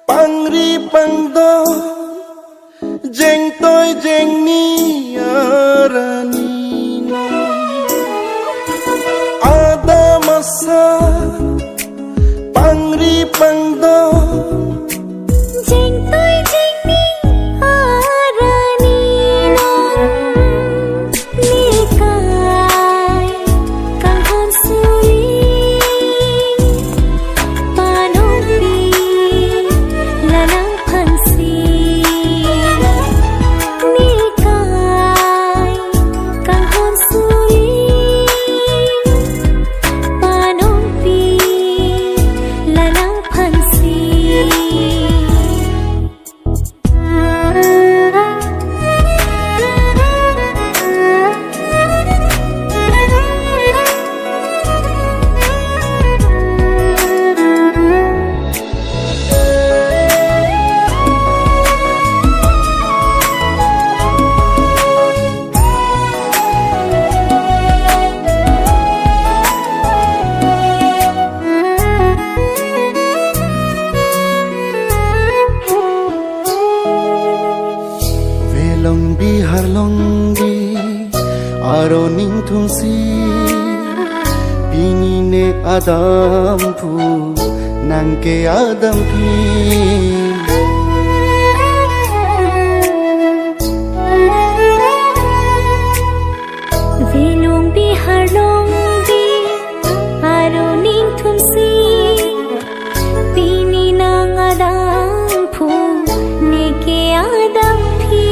Pangri pangdo jeng toy jeng ni arani ada masa pangri pangdo jeng toy jeng ni arani nikai kang hon suri Longbi har longbi aro ning thungsi pini ne adam phu nangke adam phi Velongbi har longbi aro ning thungsi pini nang adam phu neke adam phi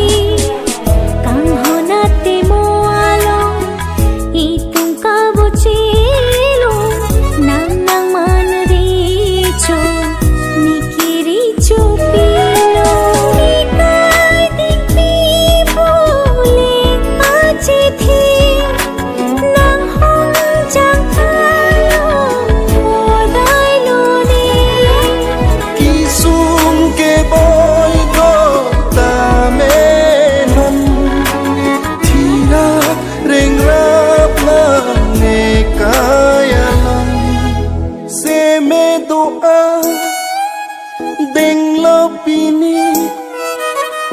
deng lopini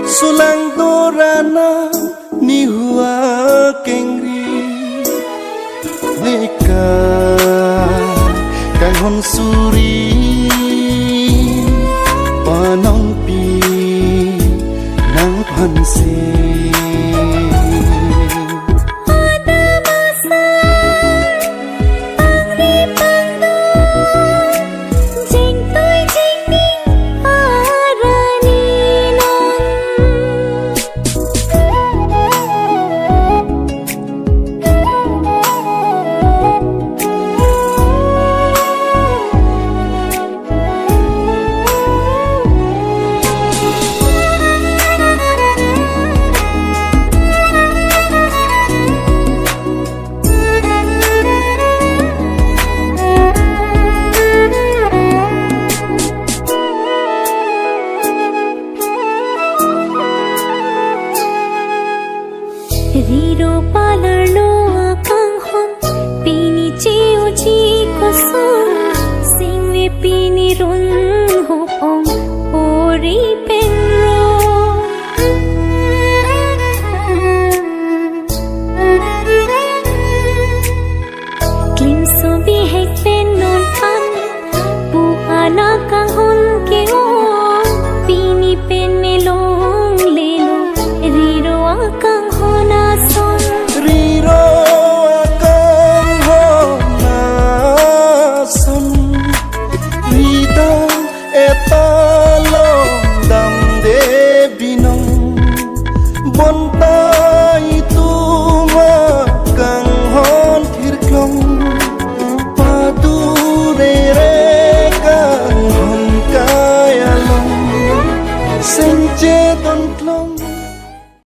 sulang dorana ni hua kengri neka kang hon suri panong pi nang phanse